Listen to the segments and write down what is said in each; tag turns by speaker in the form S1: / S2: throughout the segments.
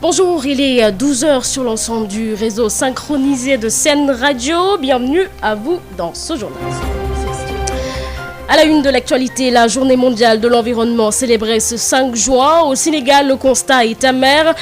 S1: Bonjour, il est 12h sur l'ensemble du réseau synchronisé de Sen Radio. Bienvenue à vous dans ce journal. À la une de l'actualité, la journée mondiale de l'environnement célébrée ce 5 juin. Au Sénégal, le constat est amer.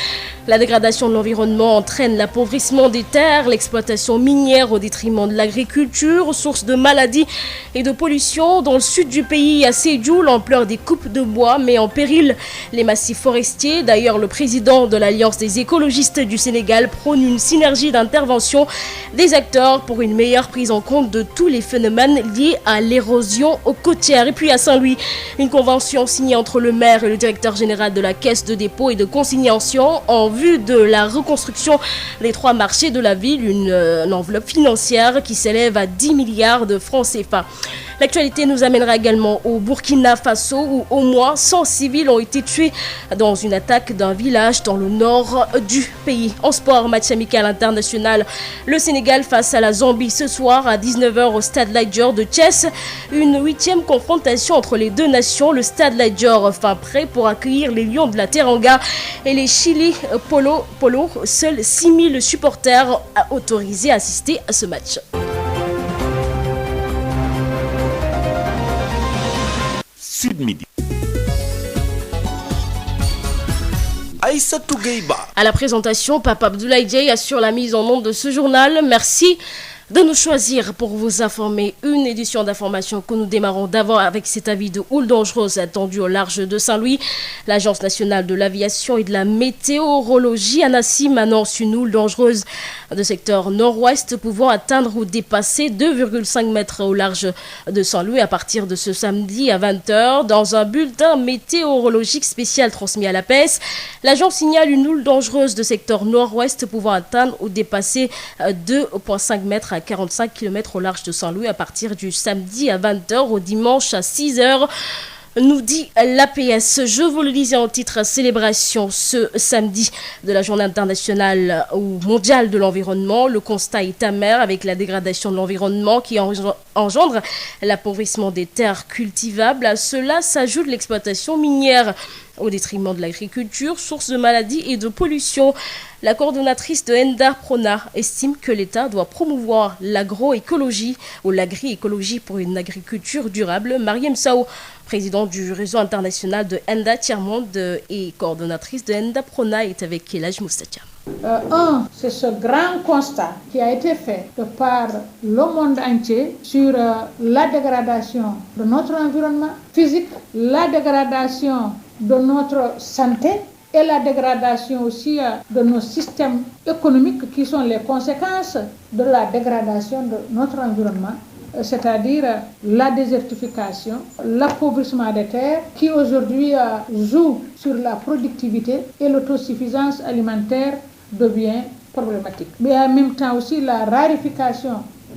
S1: La dégradation de l'environnement entraîne l'appauvrissement des terres, l'exploitation minière au détriment de l'agriculture, source de maladies et de pollution. Dans le sud du pays, à Sédhiou, l'ampleur des coupes de bois met en péril les massifs forestiers. D'ailleurs, le président de l'Alliance des écologistes du Sénégal prône une synergie d'intervention des acteurs pour une meilleure prise en compte de tous les phénomènes liés à l'érosion côtière. Et puis à Saint-Louis, une convention signée entre le maire et le directeur général de la Caisse de dépôt et de consignation en vue de la reconstruction des 3 marchés de la ville, une enveloppe financière qui s'élève à 10 milliards de francs CFA. L'actualité nous amènera également au Burkina Faso où au moins 100 civils ont été tués dans une attaque d'un village dans le nord du pays. En sport, match amical international, le Sénégal face à la Zambie ce soir à 19h au Stade Lat Dior de Thiès. Une 8e confrontation entre les deux nations. Le Stade Lat Dior fin prêt pour accueillir les Lions de la Teranga et les Chili Polo. Seuls 6000 supporters autorisés à assister à ce match.
S2: Sud Midi. Aïssatou Gueye-Ba.
S1: À la présentation, Papa Abdoulaye Dieye assure la mise en onde de ce journal. Merci de nous choisir pour vous informer. Une édition d'information que nous démarrons d'avant avec cet avis de houle dangereuse attendu au large de Saint-Louis. L'Agence nationale de l'aviation et de la météorologie, ANACIM, annonce une houle dangereuse de secteur nord-ouest pouvant atteindre ou dépasser 2,5 mètres au large de Saint-Louis à partir de ce samedi à 20h. Dans un bulletin météorologique spécial transmis à la PES, l'agence signale une houle dangereuse de secteur nord-ouest pouvant atteindre ou dépasser 2,5 mètres à 45 km au large de Saint-Louis à partir du samedi à 20h au dimanche à 6h. Nous dit l'APS. Je vous le disais en titre, célébration ce samedi de la journée internationale ou mondiale de l'environnement. Le constat est amer avec la dégradation de l'environnement qui engendre l'appauvrissement des terres cultivables. À cela s'ajoute l'exploitation minière au détriment de l'agriculture, source de maladies et de pollution. La coordonnatrice de Enda Prona estime que l'État doit promouvoir l'agroécologie ou l'agri-écologie pour une agriculture durable. Mariam Sao, présidente du réseau international de Enda Tiers-Monde et coordonnatrice de Enda Prona, est avec Elaj Moustachia.
S3: C'est ce grand constat qui a été fait de par le monde entier sur la dégradation de notre environnement physique, la dégradation de notre santé et la dégradation aussi de nos systèmes économiques qui sont les conséquences de la dégradation de notre environnement, c'est-à-dire la désertification, l'appauvrissement des terres qui aujourd'hui joue sur la productivité et l'autosuffisance alimentaire devient problématique. Mais en même temps aussi la raréfaction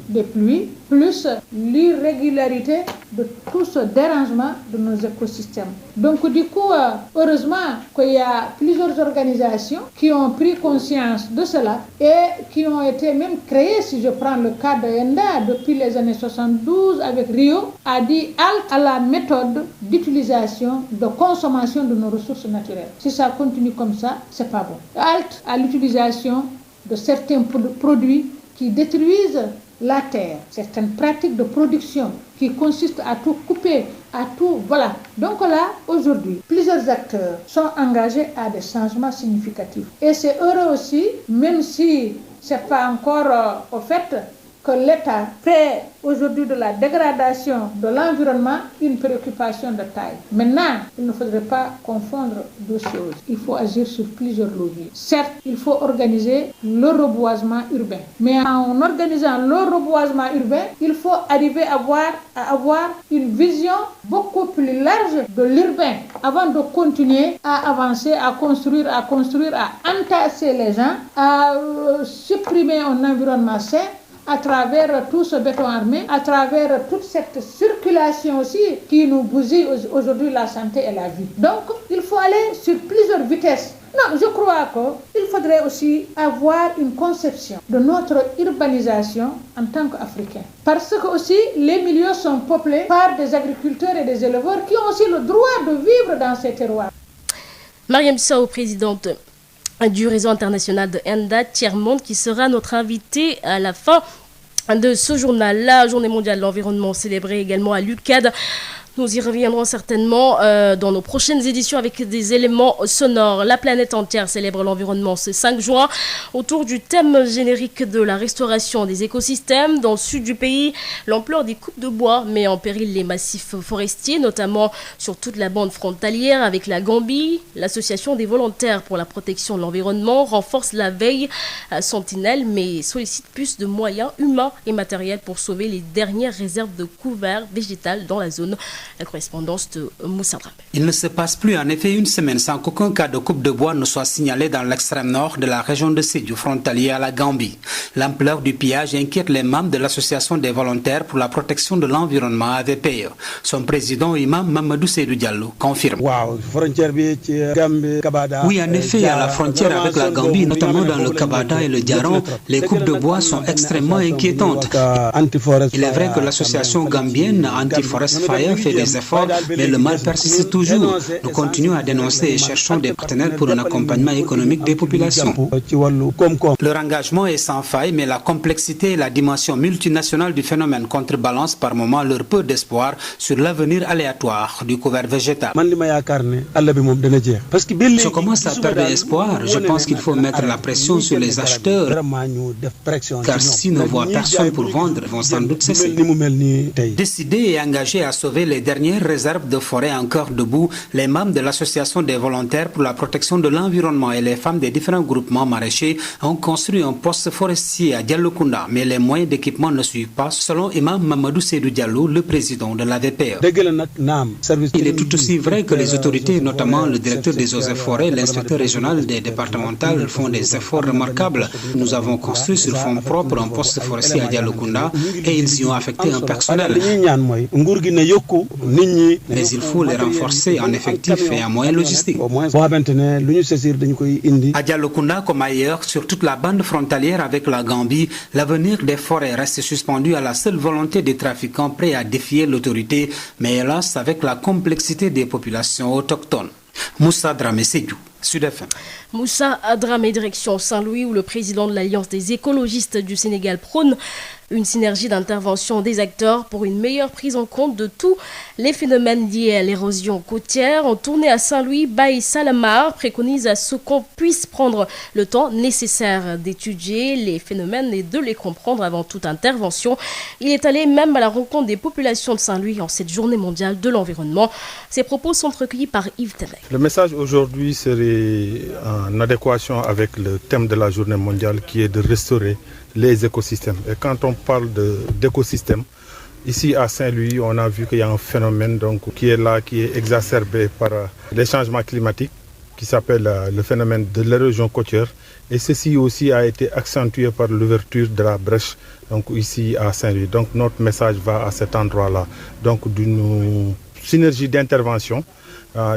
S3: des pluies, plus l'irrégularité de tout ce dérangement de nos écosystèmes. Donc du coup, heureusement qu'il y a plusieurs organisations qui ont pris conscience de cela et qui ont été même créées, si je prends le cas de ENDA, depuis les années 72 avec Rio, a dit halte à la méthode d'utilisation, de consommation de nos ressources naturelles. Si ça continue comme ça, c'est pas bon. Halte à l'utilisation de certains produits qui détruisent la terre, certaines pratiques de production qui consistent à tout couper, à tout, voilà. Donc là, aujourd'hui, plusieurs acteurs sont engagés à des changements significatifs. Et c'est heureux aussi, même si c'est pas encore au fait que l'État fait aujourd'hui de la dégradation de l'environnement une préoccupation de taille. Maintenant, il ne faudrait pas confondre deux choses. Il faut agir sur plusieurs leviers. Certes, il faut organiser le reboisement urbain. Mais en organisant le reboisement urbain, il faut arriver à avoir une vision beaucoup plus large de l'urbain avant de continuer à avancer, à construire, à entasser les gens, à supprimer un environnement sain à travers tout ce béton armé, à travers toute cette circulation aussi qui nous bousille aujourd'hui la santé et la vie. Donc, il faut aller sur plusieurs vitesses. Non, je crois qu'il faudrait aussi avoir une conception de notre urbanisation en tant qu'Africains. Parce que aussi, les milieux sont peuplés par des agriculteurs et des éleveurs qui ont aussi le droit de vivre dans ces terroirs.
S1: Mariam Sao, présidente du réseau international de Enda Tiers-Monde, qui sera notre invité à la fin de ce journal. La journée mondiale de l'environnement célébrée également à l'UCAD. Nous y reviendrons certainement dans nos prochaines éditions avec des éléments sonores. La planète entière célèbre l'environnement ce 5 juin autour du thème générique de la restauration des écosystèmes. Dans le sud du pays, l'ampleur des coupes de bois met en péril les massifs forestiers, notamment sur toute la bande frontalière avec la Gambie. L'association des volontaires pour la protection de l'environnement renforce la veille sentinelle, mais sollicite plus de moyens humains et matériels pour sauver les dernières réserves de couvert végétal dans la zone. La correspondance de Moussa Dramé.
S4: Il ne se passe plus en effet une semaine sans qu'aucun cas de coupe de bois ne soit signalé dans l'extrême nord de la région de Sédhiou, frontalier à la Gambie. L'ampleur du pillage inquiète les membres de l'association des volontaires pour la protection de l'environnement AVPE. Son président, Imam Mamadou Seydou Diallo, confirme.
S5: Oui, en effet, à la frontière avec la Gambie, notamment dans le Kabada et le Diaron, les coupes de bois sont extrêmement inquiétantes. Il est vrai que l'association gambienne Anti-Forest Fire fait des efforts, mais le mal persiste toujours. Nous continuons à dénoncer et cherchons des partenaires pour un accompagnement économique des populations.
S4: Leur engagement est sans faille, mais la complexité et la dimension multinationale du phénomène contrebalancent par moments leur peu d'espoir sur l'avenir aléatoire du couvert végétal.
S5: Je commence à perdre espoir. Je pense qu'il faut mettre la pression sur les acheteurs, car si ne voient personne pour vendre, ils vont sans doute cesser.
S4: Décidés et engagés à sauver les dernières réserves de forêt encore debout, les membres de l'association des volontaires pour la protection de l'environnement et les femmes des différents groupements maraîchers ont construit un poste forestier à Diallokounda, mais les moyens d'équipement ne suivent pas, selon Imam Mamadou Seydou Diallo, le président de l'AVPE.
S5: Il est tout aussi vrai que les autorités, notamment le directeur des eaux et forêts, l'inspecteur régional des départementales, font des efforts remarquables. Nous avons construit sur fonds propres un poste forestier à Diallokounda et ils y ont affecté un personnel. Mais il faut les renforcer en effectif et en moyens logistiques.
S4: À Diallokounda comme ailleurs, sur toute la bande frontalière avec la Gambie, l'avenir des forêts reste suspendu à la seule volonté des trafiquants prêts à défier l'autorité, mais hélas avec la complexité des populations autochtones. Moussa Dramé, Sédhiou, Sud FM.
S1: Moussa Dramé, direction Saint-Louis, où le président de l'Alliance des écologistes du Sénégal prône une synergie d'intervention des acteurs pour une meilleure prise en compte de tous les phénomènes liés à l'érosion côtière. En tournée à Saint-Louis, Baye Salamar préconise à ce qu'on puisse prendre le temps nécessaire d'étudier les phénomènes et de les comprendre avant toute intervention. Il est allé même à la rencontre des populations de Saint-Louis en cette journée mondiale de l'environnement. Ces propos sont recueillis par Yves Tenay.
S6: Le message aujourd'hui serait en adéquation avec le thème de la journée mondiale qui est de restaurer les écosystèmes. Et quand on parle d'écosystèmes, ici à Saint-Louis, on a vu qu'il y a un phénomène qui est là, qui est exacerbé par les changements climatiques, qui s'appelle le phénomène de l'érosion côtière. Et ceci aussi a été accentué par l'ouverture de la brèche ici à Saint-Louis. Donc notre message va à cet endroit-là, d'une synergie d'intervention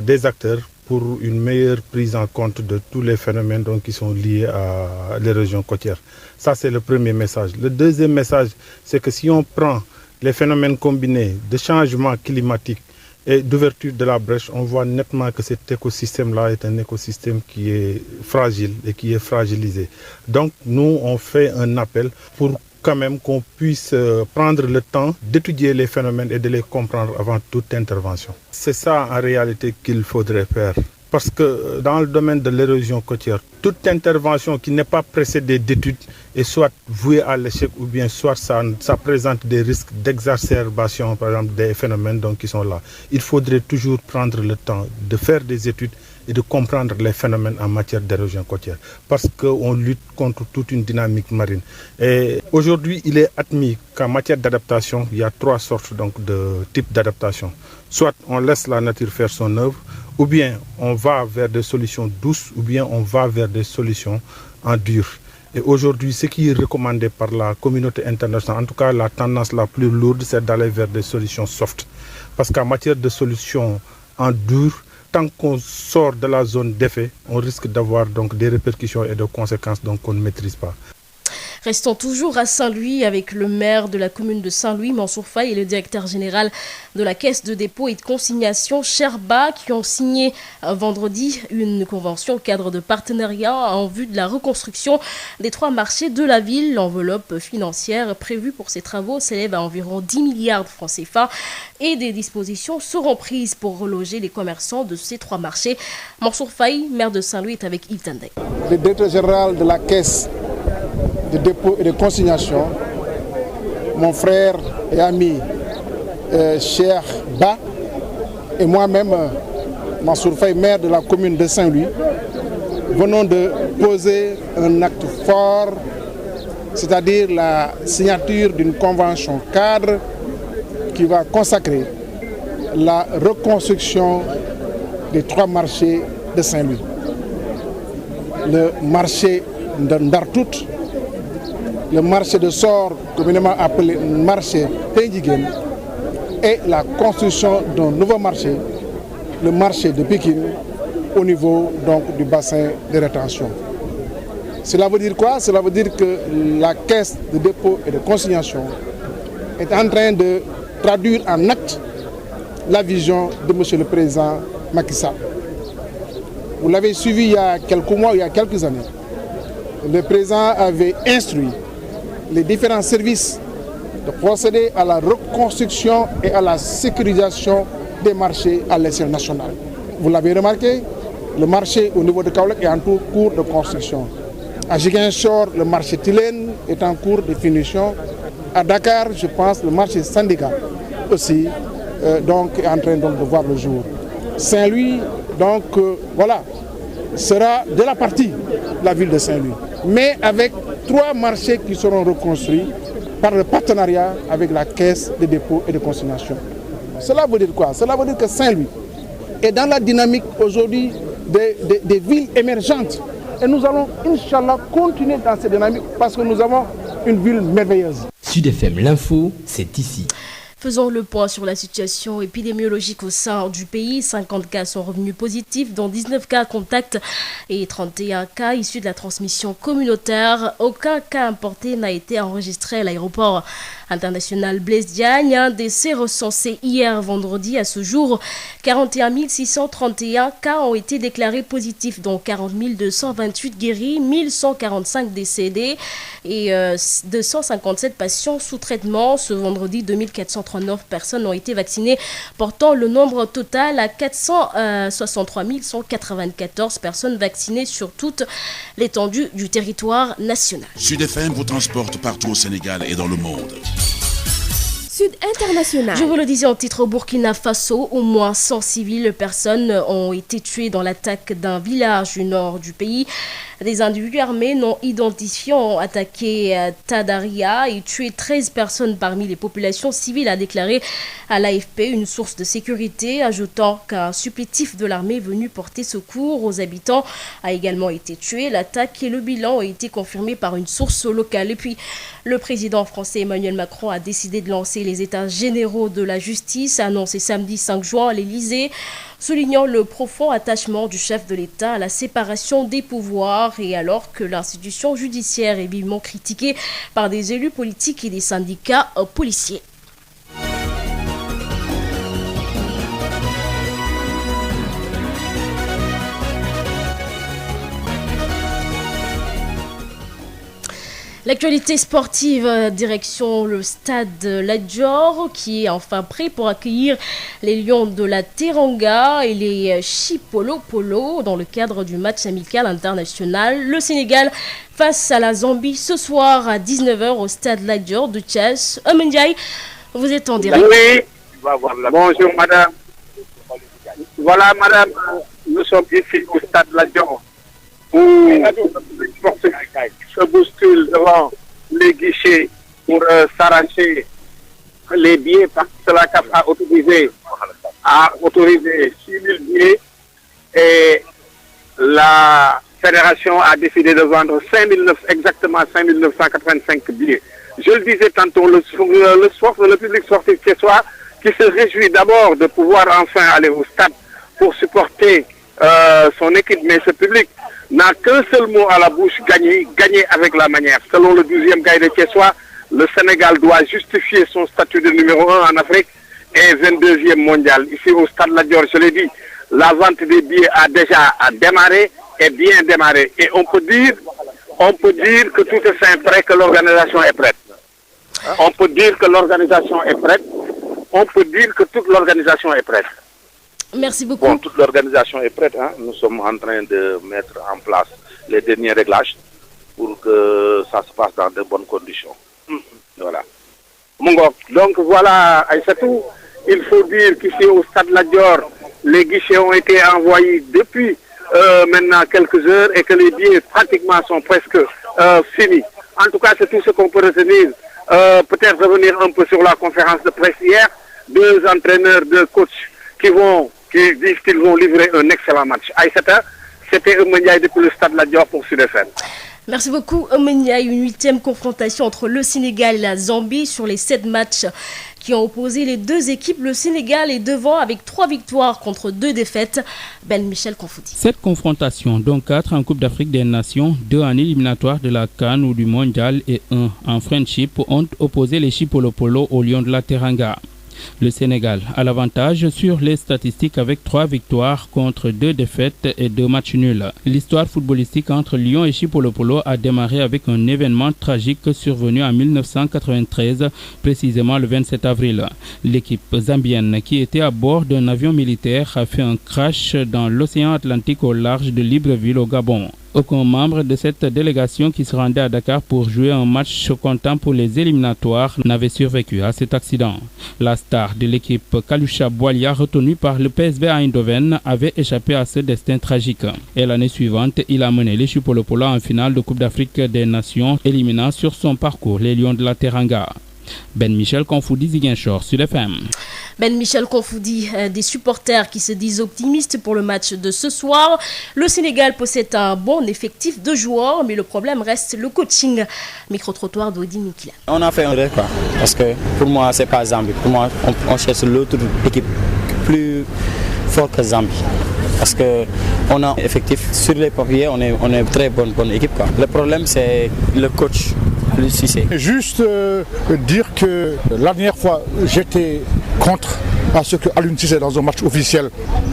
S6: des acteurs pour une meilleure prise en compte de tous les phénomènes qui sont liés à l'érosion côtière. Ça, c'est le premier message. Le deuxième message, c'est que si on prend les phénomènes combinés de changement climatique et d'ouverture de la brèche, on voit nettement que cet écosystème-là est un écosystème qui est fragile et qui est fragilisé. Donc, nous, on fait un appel pour quand même qu'on puisse prendre le temps d'étudier les phénomènes et de les comprendre avant toute intervention. C'est ça en réalité qu'il faudrait faire. Parce que dans le domaine de l'érosion côtière, toute intervention qui n'est pas précédée d'études est soit vouée à l'échec ou bien soit ça présente des risques d'exacerbation, par exemple, des phénomènes qui sont là. Il faudrait toujours prendre le temps de faire des études et de comprendre les phénomènes en matière d'érosion côtière, parce qu'on lutte contre toute une dynamique marine. Et aujourd'hui, il est admis qu'en matière d'adaptation, il y a trois sortes de types d'adaptation. Soit on laisse la nature faire son œuvre, ou bien on va vers des solutions douces, ou bien on va vers des solutions en dur. Et aujourd'hui, ce qui est recommandé par la communauté internationale, en tout cas la tendance la plus lourde, c'est d'aller vers des solutions soft. Parce qu'en matière de solutions en dur, tant qu'on sort de la zone d'effet, on risque d'avoir des répercussions et des conséquences qu'on ne maîtrise pas.
S1: Restons toujours à Saint-Louis avec le maire de la commune de Saint-Louis, Mansour Faye, et le directeur général de la Caisse de dépôt et de consignation, Sherba, qui ont signé vendredi une convention au cadre de partenariat en vue de la reconstruction des 3 marchés de la ville. L'enveloppe financière prévue pour ces travaux s'élève à environ 10 milliards de francs CFA et des dispositions seront prises pour reloger les commerçants de ces 3 marchés. Mansour Faye, maire de Saint-Louis, est avec Yves Tandek.
S7: Le directeur général de la Caisse de dépôt et de consignation, mon frère et ami Cheikh Ba, et moi-même, Mansour Faye, maire de la commune de Saint-Louis, venons de poser un acte fort, c'est-à-dire la signature d'une convention cadre qui va consacrer la reconstruction des 3 marchés de Saint-Louis. Le marché de Ndartout, le marché de Sor, communément appelé marché Tendiguen, et la construction d'un nouveau marché, le marché de Pékin, au niveau donc du bassin de rétention. Cela veut dire quoi? Cela veut dire que la Caisse de dépôt et de consignation est en train de traduire en acte la vision de M. le Président Macky Sall. Vous l'avez suivi il y a quelques mois, il y a quelques années. Le Président avait instruit les différents services de procéder à la reconstruction et à la sécurisation des marchés à l'échelle nationale. Vous l'avez remarqué, le marché au niveau de Kaolack est en cours de construction. À Ziguinchor, le marché Tilène est en cours de finition. À Dakar, je pense, le marché Sandiga aussi donc, est en train donc, de voir le jour. Saint-Louis, donc voilà, sera de la partie de la ville de Saint-Louis, mais avec 3 marchés qui seront reconstruits par le partenariat avec la Caisse de dépôt et de consignation. Cela veut dire quoi? Cela veut dire que Saint-Louis est dans la dynamique aujourd'hui des villes émergentes. Et nous allons, Inch'Allah, continuer dans cette dynamique parce que nous avons une ville merveilleuse.
S8: Sud FM, l'info, c'est ici.
S1: Faisons le point sur la situation épidémiologique au sein du pays. 50 cas sont revenus positifs, dont 19 cas contacts et 31 cas issus de la transmission communautaire. Aucun cas importé n'a été enregistré à l'aéroport international Blaise Diagne. Un décès recensé hier vendredi. À ce jour, 41 631 cas ont été déclarés positifs, dont 40 228 guéris, 1145 décédés et 257 patients sous traitement. Ce vendredi, 2439 personnes ont été vaccinées, portant le nombre total à 463 194 personnes vaccinées sur toute l'étendue du territoire national.
S2: Sud FM vous transporte partout au Sénégal et dans le monde.
S1: Sud International. Je vous le disais en titre, au Burkina Faso, au moins 100 civils personnes ont été tuées dans l'attaque d'un village du nord du pays. Des individus armés non identifiés ont attaqué Tadaria et tué 13 personnes parmi les populations civiles, a déclaré à l'AFP une source de sécurité, ajoutant qu'un supplétif de l'armée venu porter secours aux habitants a également été tué. L'attaque et le bilan ont été confirmés par une source locale. Et puis, le président français Emmanuel Macron a décidé de lancer les états généraux de la justice, annoncé samedi 5 juin à l'Élysée, soulignant le profond attachement du chef de l'État à la séparation des pouvoirs, et alors que l'institution judiciaire est vivement critiquée par des élus politiques et des syndicats policiers. L'actualité sportive, direction le stade Lat Dior, qui est enfin prêt pour accueillir les Lions de la Teranga et les Chipolo Polo dans le cadre du match amical international. Le Sénégal face à la Zambie ce soir à 19h au stade Lat Dior de Thiès. Ndiaye, vous êtes en direct.
S9: Oui, bonjour madame. Voilà madame, nous sommes ici au stade Lat Dior. Se bouscule devant les guichets pour s'arracher les billets parce que la CAF a autorisé 6 000 billets et la fédération a décidé de vendre exactement 5 985 billets. Je le disais tantôt, le public sportif thiessois qui se réjouit d'abord de pouvoir enfin aller au stade pour supporter son équipe, mais ce public n'a qu'un seul mot à la bouche, gagner avec la manière. Selon le 12e Gaïndé Thiessois, le Sénégal doit justifier son statut de numéro 1 en Afrique et 22e mondial. Ici au Stade Lat Dior, je l'ai dit, la vente des billets a déjà démarré et bien démarré. Et on peut dire que tout est fin prêt, que l'organisation est prête. On peut dire que l'organisation est prête. On peut dire que toute l'organisation est prête.
S1: Merci beaucoup.
S9: Bon, toute l'organisation est prête. Hein. Nous sommes en train de mettre en place les derniers réglages pour que ça se passe dans de bonnes conditions. Voilà. Donc voilà, Aïssatou, il faut dire qu'ici au Stade Lat Dior, les guichets ont été envoyés depuis maintenant quelques heures et que les billets pratiquement sont presque finis. En tout cas, c'est tout ce qu'on peut retenir. Peut-être revenir un peu sur la conférence de presse hier. 2 entraîneurs, 2 coachs qui disent qu'ils vont livrer un excellent match. Aïssata, c'était Eumeniaï depuis le Stade Lat Dior pour Sud FM.
S1: Merci beaucoup, Eumeniaï. Une 8e confrontation entre le Sénégal et la Zambie sur les 7 matchs qui ont opposé les 2 équipes. Le Sénégal est devant avec 3 victoires contre 2 défaites. Ben Michel Confoudi.
S10: 7 confrontations, dont 4 en Coupe d'Afrique des Nations, 2 en éliminatoire de la CAN ou du Mondial et 1 en Friendship, ont opposé les Chipolopolo aux Lions de la Teranga. Le Sénégal a l'avantage sur les statistiques avec 3 victoires contre 2 défaites et 2 matchs nuls. L'histoire footballistique entre Lyon et Chipolopolo a démarré avec un événement tragique survenu en 1993, précisément le 27 avril. L'équipe zambienne qui était à bord d'un avion militaire a fait un crash dans l'océan Atlantique au large de Libreville au Gabon. Aucun membre de cette délégation qui se rendait à Dakar pour jouer un match comptant pour les éliminatoires n'avait survécu à cet accident. La star de l'équipe Kalusha Bwalia, retenue par le PSV Eindhoven, avait échappé à ce destin tragique. Et l'année suivante, il a mené les Chipolopolo en finale de Coupe d'Afrique des Nations, éliminant sur son parcours les Lions de la Teranga. Ben Michel Confoudi, Ziguinchor, Sud FM.
S1: Ben Michel Confoudi, des supporters qui se disent optimistes pour le match de ce soir. Le Sénégal possède un bon effectif de joueurs, mais le problème reste le coaching. Micro-trottoir d'Odi Mikila.
S11: On a fait un rêve, parce que pour moi, c'est pas Zambie. Pour moi, on cherche l'autre équipe plus forte que Zambie. Parce qu'on a un effectif sur les papiers, on est une très bonne équipe. Le problème, c'est le coach.
S7: Juste dire que la dernière fois, j'étais contre à ce que Aliou Cissé dans un match officiel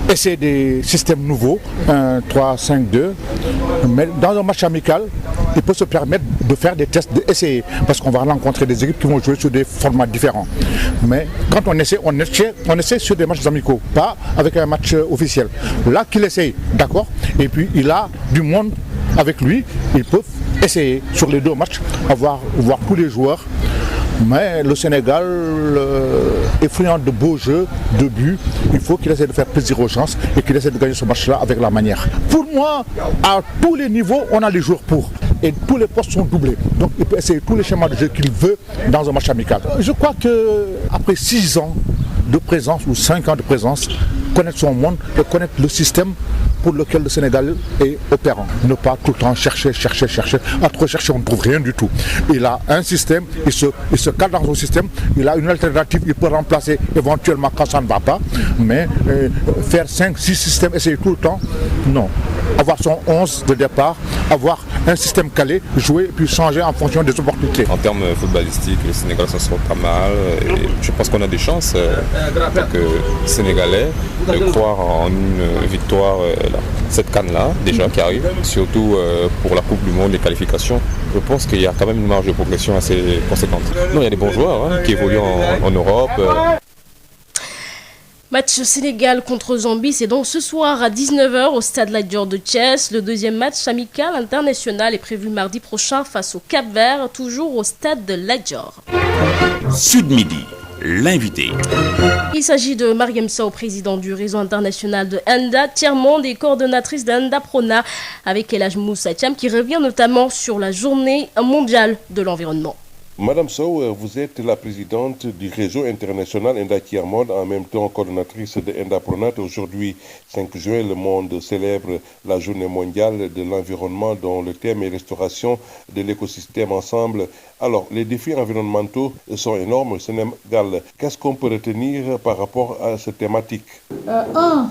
S7: essaie des systèmes nouveaux, 1, 3, 5, 2. Mais dans un match amical, il peut se permettre de faire des tests, d'essayer. Parce qu'on va rencontrer des équipes qui vont jouer sur des formats différents. Mais quand on essaie sur des matchs amicaux, pas avec un match officiel. Là qu'il essaye, d'accord. Et puis il a du monde avec lui, ils peuvent essayer sur les 2 matchs, voir tous les joueurs. Mais le Sénégal est friand de beaux jeux, de buts. Il faut qu'il essaie de faire plaisir aux gens et qu'il essaie de gagner ce match-là avec la manière. Pour moi, à tous les niveaux, on a les joueurs pour. Et tous les postes sont doublés. Donc il peut essayer tous les schémas de jeu qu'il veut dans un match amical. Je crois qu'après 6 ans de présence ou 5 ans de présence, connaître son monde et connaître le système pour lequel le Sénégal est opérant. Ne pas tout le temps chercher. À trop chercher, on ne trouve rien du tout. Il a un système, il se cale dans son système, il a une alternative, il peut remplacer éventuellement quand ça ne va pas. Mais faire 5, 6 systèmes, essayer tout le temps, non. Avoir son 11 de départ, avoir un système calé, jouer, puis changer en fonction des opportunités.
S12: En termes footballistiques, le Sénégal s'en sort pas mal. Et je pense qu'on a des chances, en tant que Sénégalais, de croire en une victoire, cette CAN-là, déjà, qui arrive. Surtout pour la Coupe du Monde, les qualifications. Je pense qu'il y a quand même une marge de progression assez conséquente. Non, il y a des bons joueurs qui évoluent en Europe.
S1: Match Sénégal contre Zambie, c'est donc ce soir à 19h au Stade Lat Dior de Thiès. Le 2e match amical international est prévu mardi prochain face au Cap-Vert, toujours au Stade de Lat Dior.
S2: Sud Midi, l'invité.
S1: Il s'agit de Mariam Sow, présidente du réseau international de Enda Tiers-Monde et coordonnatrice d'Enda Prona, avec El Hadj Moussa Thiam, qui revient notamment sur la journée mondiale de l'environnement.
S13: Madame Sow, vous êtes la présidente du réseau international Enda Tiers-Monde, en même temps coordonnatrice de Enda Prona. Aujourd'hui, 5 juin, le monde célèbre la journée mondiale de l'environnement dont le thème est restauration de l'écosystème ensemble. Alors, les défis environnementaux sont énormes au Sénégal. Qu'est-ce qu'on peut retenir par rapport à cette thématique?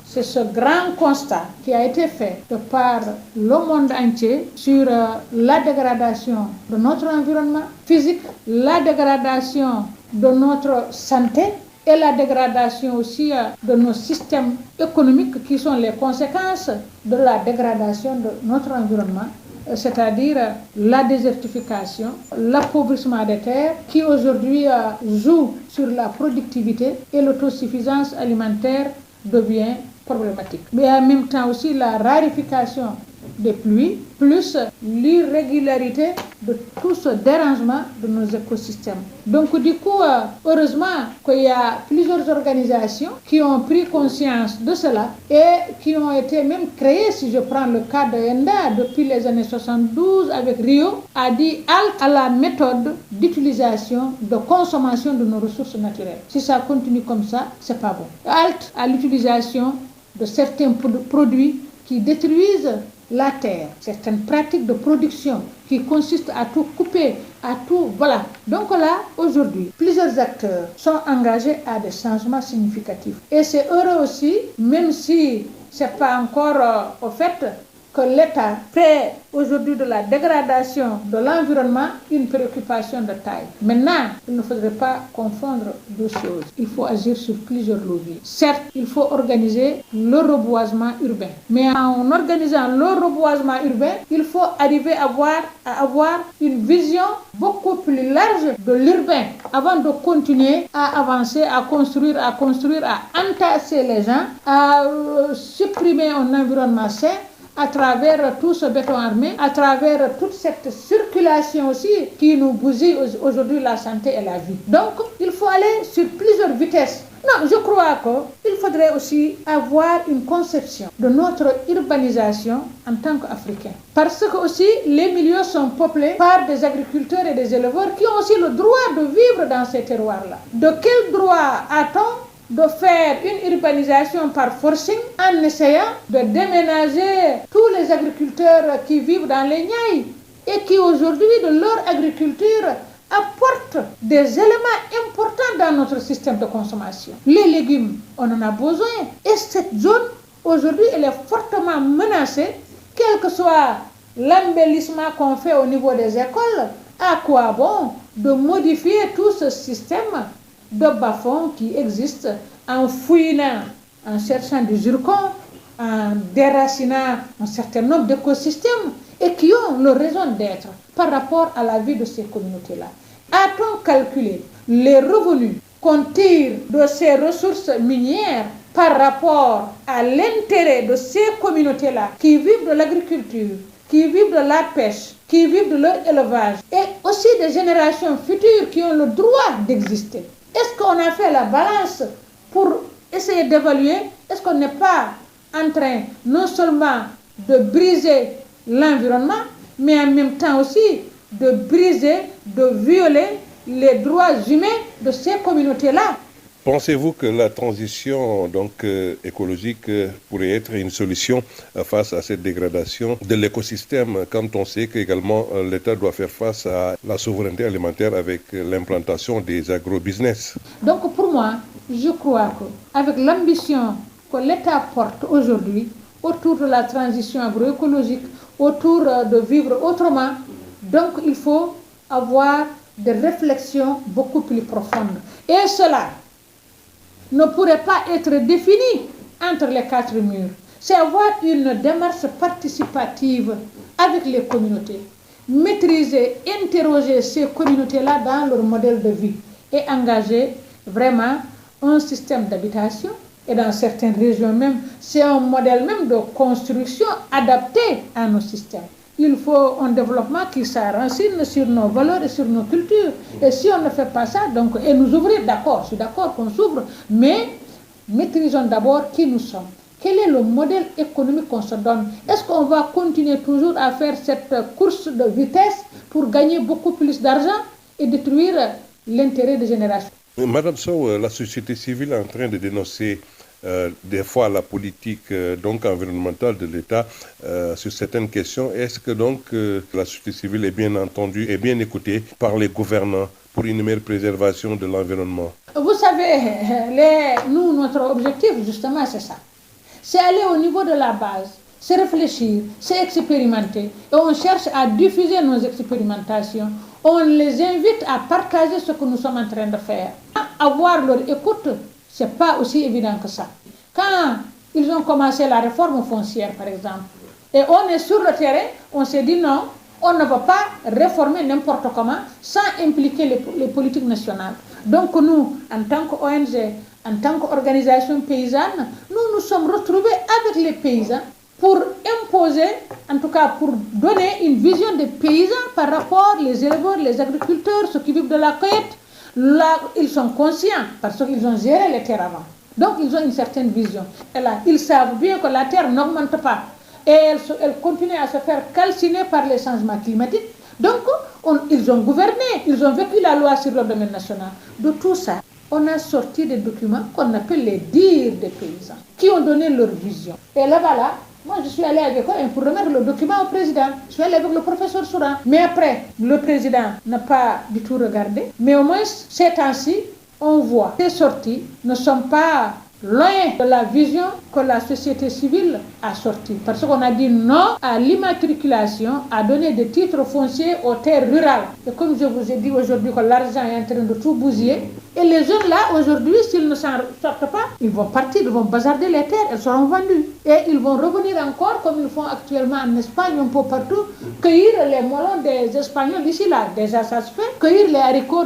S3: C'est ce grand constat qui a été fait de par le monde entier sur la dégradation de notre environnement physique, la dégradation de notre santé et la dégradation aussi de nos systèmes économiques qui sont les conséquences de la dégradation de notre environnement, c'est-à-dire la désertification, l'appauvrissement des terres qui aujourd'hui joue sur la productivité et l'autosuffisance alimentaire devient problématique. Mais en même temps aussi la raréfaction des pluies, plus l'irrégularité de tout ce dérangement de nos écosystèmes. Donc du coup, heureusement qu'il y a plusieurs organisations qui ont pris conscience de cela et qui ont été même créées, si je prends le cas de ENDA, depuis les années 72 avec Rio, a dit halte à la méthode d'utilisation, de consommation de nos ressources naturelles. Si ça continue comme ça, c'est pas bon. Halte à l'utilisation de certains produits qui détruisent la terre, certaines pratiques de production qui consistent à tout couper, à tout, voilà. Donc là, aujourd'hui, plusieurs acteurs sont engagés à des changements significatifs. Et c'est heureux aussi, même si c'est pas encore au fait, que l'État fait aujourd'hui de la dégradation de l'environnement une préoccupation de taille. Maintenant, il ne faudrait pas confondre deux choses. Il faut agir sur plusieurs leviers. Certes, il faut organiser le reboisement urbain. Mais en organisant le reboisement urbain, il faut arriver à avoir une vision beaucoup plus large de l'urbain avant de continuer à avancer, à construire, à entasser les gens, à supprimer un environnement sain à travers tout ce béton armé, à travers toute cette circulation aussi qui nous bousille aujourd'hui la santé et la vie. Donc, il faut aller sur plusieurs vitesses. Non, je crois qu'il faudrait aussi avoir une conception de notre urbanisation en tant qu'Africains. Parce que aussi, les milieux sont peuplés par des agriculteurs et des éleveurs qui ont aussi le droit de vivre dans ces terroirs-là. De quel droit a-t-on de faire une urbanisation par forcing en essayant de déménager tous les agriculteurs qui vivent dans les Niayes et qui aujourd'hui de leur agriculture apportent des éléments importants dans notre système de consommation. Les légumes, on en a besoin et cette zone aujourd'hui elle est fortement menacée, quel que soit l'embellissement qu'on fait au niveau des écoles. À quoi bon de modifier tout ce système de bas-fonds qui existent en fouillant, en cherchant du zircon, en déracinant un certain nombre d'écosystèmes et qui ont leur raison d'être par rapport à la vie de ces communautés-là. A-t-on calculé les revenus qu'on tire de ces ressources minières par rapport à l'intérêt de ces communautés-là qui vivent de l'agriculture, qui vivent de la pêche, qui vivent de leur élevage et aussi des générations futures qui ont le droit d'exister? Est-ce qu'on a fait la balance pour essayer d'évaluer? Est-ce qu'on n'est pas en train non seulement de briser l'environnement, mais en même temps aussi de briser, de violer les droits humains de ces communautés-là?
S13: Pensez-vous que la transition écologique pourrait être une solution face à cette dégradation de l'écosystème quand on sait qu'également l'État doit faire face à la souveraineté alimentaire avec l'implantation des agro-business?
S3: Donc pour moi, je crois qu'avec l'ambition que l'État porte aujourd'hui autour de la transition agroécologique, autour de vivre autrement, donc il faut avoir des réflexions beaucoup plus profondes. Et cela ne pourrait pas être défini entre les quatre murs. C'est avoir une démarche participative avec les communautés, maîtriser, interroger ces communautés-là dans leur modèle de vie et engager vraiment un système d'habitation. Et dans certaines régions même, c'est un modèle même de construction adapté à nos systèmes. Il faut un développement qui s'enracine sur nos valeurs et sur nos cultures. Et si on ne fait pas ça, donc, et nous ouvrir, d'accord, je suis d'accord qu'on s'ouvre, mais maîtrisons d'abord qui nous sommes. Quel est le modèle économique qu'on se donne? Est-ce qu'on va continuer toujours à faire cette course de vitesse pour gagner beaucoup plus d'argent et détruire l'intérêt des générations?
S13: Madame Sow, la société civile est en train de dénoncer des fois la politique donc environnementale de l'État sur certaines questions. Est-ce que donc la société civile est bien entendue et bien écoutée par les gouvernants pour une meilleure préservation de l'environnement?
S3: Vous savez, nous, notre objectif, justement, c'est ça. C'est aller au niveau de la base, c'est réfléchir, c'est expérimenter. Et on cherche à diffuser nos expérimentations. On les invite à partager ce que nous sommes en train de faire. Avoir leur écoute, ce n'est pas aussi évident que ça. Quand ils ont commencé la réforme foncière, par exemple, et on est sur le terrain, on s'est dit non, on ne va pas réformer n'importe comment sans impliquer les politiques nationales. Donc nous, en tant qu'ONG, en tant qu'organisation paysanne, nous nous sommes retrouvés avec les paysans pour imposer, en tout cas pour donner une vision des paysans par rapport aux éleveurs, les agriculteurs, ceux qui vivent de la cueillette. Là, ils sont conscients parce qu'ils ont géré les terres avant. Donc ils ont une certaine vision. Et là, ils savent bien que la terre n'augmente pas. Et elle continue à se faire calciner par les changements climatiques. Donc, ils ont gouverné, ils ont vécu la loi sur le domaine national. De tout ça, on a sorti des documents qu'on appelle les dires des paysans, qui ont donné leur vision. Et là-bas, moi je suis allée avec eux pour remettre le document au président. Je suis allée avec le professeur Souran. Mais après, le président n'a pas du tout regardé. Mais au moins, ces temps-ci, on voit ces sorties ne sont pas loin de la vision que la société civile a sortie. Parce qu'on a dit non à l'immatriculation, à donner des titres fonciers aux terres rurales. Et comme je vous ai dit aujourd'hui que l'argent est en train de tout bousiller, et les jeunes là, aujourd'hui, s'ils ne s'en sortent pas, ils vont partir, ils vont bazarder les terres, elles seront vendues. Et ils vont revenir encore, comme ils font actuellement en Espagne, un peu partout, cueillir les melons des Espagnols d'ici là. Déjà, ça se fait. Cueillir les haricots,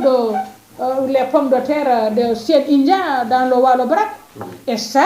S3: les pommes de terre de ciel indien dans le Wallobrak. Et ça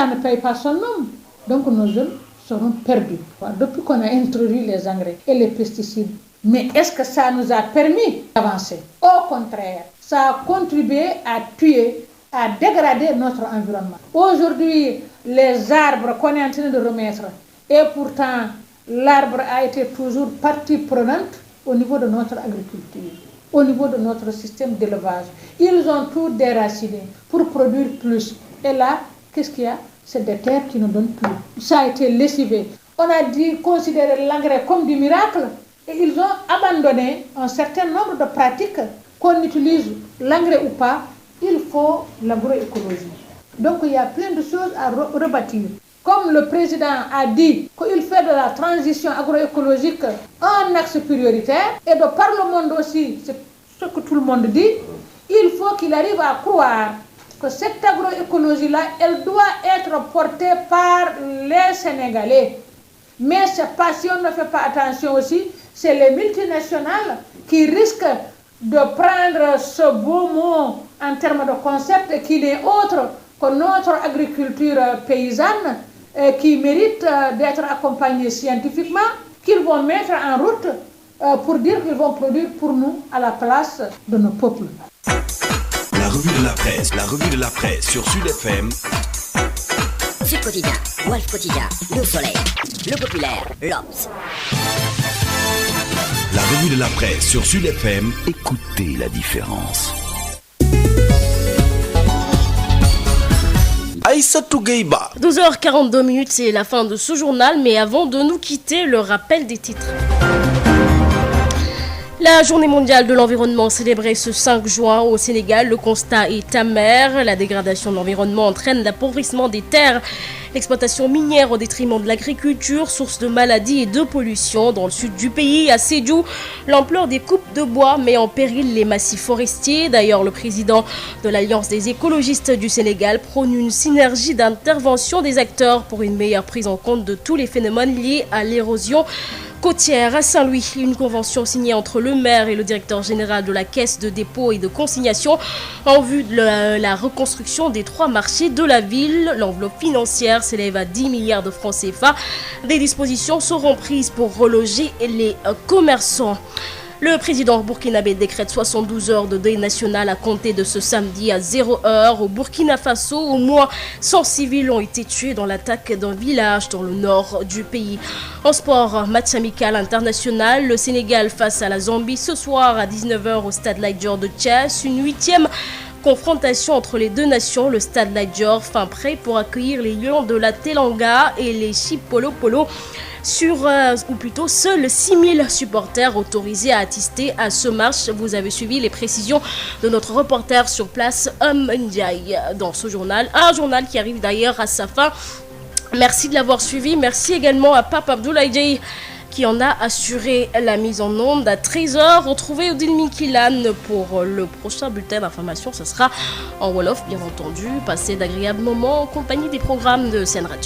S3: ne paye pas son nom. Donc nos jeunes seront perdus. Depuis qu'on a introduit les engrais et les pesticides, mais est-ce que ça nous a permis d'avancer? Au contraire, ça a contribué à tuer, à dégrader notre environnement. Aujourd'hui, les arbres qu'on est en train de remettre, et pourtant l'arbre a été toujours partie prenante au niveau de notre agriculture, au niveau de notre système d'élevage. Ils ont tout déraciné pour produire plus. Et là, qu'est-ce qu'il y a? C'est des terres qui ne donnent plus. Ça a été lessivé. On a dit considérer l'engrais comme du miracle et ils ont abandonné un certain nombre de pratiques. Qu'on utilise l'engrais ou pas, il faut l'agroécologie. Donc il y a plein de choses à rebâtir. Comme le président a dit qu'il fait de la transition agroécologique un axe prioritaire, et de par le monde aussi, c'est ce que tout le monde dit, il faut qu'il arrive à croire que cette agroécologie-là, elle doit être portée par les Sénégalais. Mais c'est pas, si on ne fait pas attention aussi, c'est les multinationales qui risquent de prendre ce beau mot en termes de concept qui n'est autre que notre agriculture paysanne qui mérite d'être accompagnée scientifiquement, qu'ils vont mettre en route pour dire qu'ils vont produire pour nous à la place de nos peuples.
S2: La revue de la presse sur Sud FM.
S14: Sud Quotidien, Wolf Quotidien, Le Soleil, Le Populaire, l'Obs.
S2: La revue de la presse sur Sud FM. Écoutez la différence. Aïssatou Gueiba.
S1: 12h42, c'est la fin de ce journal, mais avant de nous quitter, le rappel des titres. La journée mondiale de l'environnement célébrée ce 5 juin au Sénégal, le constat est amer. La dégradation de l'environnement entraîne l'appauvrissement des terres, l'exploitation minière au détriment de l'agriculture, source de maladies et de pollution. Dans le sud du pays, à Sédhiou, l'ampleur des coupes de bois met en péril les massifs forestiers. D'ailleurs, le président de l'Alliance des écologistes du Sénégal prône une synergie d'intervention des acteurs pour une meilleure prise en compte de tous les phénomènes liés à l'érosion côtière. À Saint-Louis, une convention signée entre le maire et le directeur général de la Caisse de dépôt et de consignation en vue de la reconstruction des 3 marchés de la ville. L'enveloppe financière s'élève à 10 milliards de francs CFA. Des dispositions seront prises pour reloger les commerçants. Le président burkinabé décrète 72 heures de deuil national à compter de ce samedi à 0 heure. Au Burkina Faso, au moins 100 civils ont été tués dans l'attaque d'un village dans le nord du pays. En sport, match amical international, le Sénégal face à la Zambie ce soir à 19 heures au stade Lat Dior de Thiès. Une 8e confrontation entre les deux nations. Le stade Lat Dior, fin prêt pour accueillir les Lions de la Teranga et les Chipolopolo. Ou plutôt seuls 6000 supporters autorisés à assister à ce match. Vous avez suivi les précisions de notre reporter sur place, Ndiaye, dans ce journal. Un journal qui arrive d'ailleurs à sa fin. Merci de l'avoir suivi. Merci également à Pape Abdoulaye qui en a assuré la mise en onde. À 13h, retrouvez Odile Mikilan pour le prochain bulletin d'information. Ce sera en Wolof, bien entendu. Passez d'agréables moments en compagnie des programmes de Sen Radio.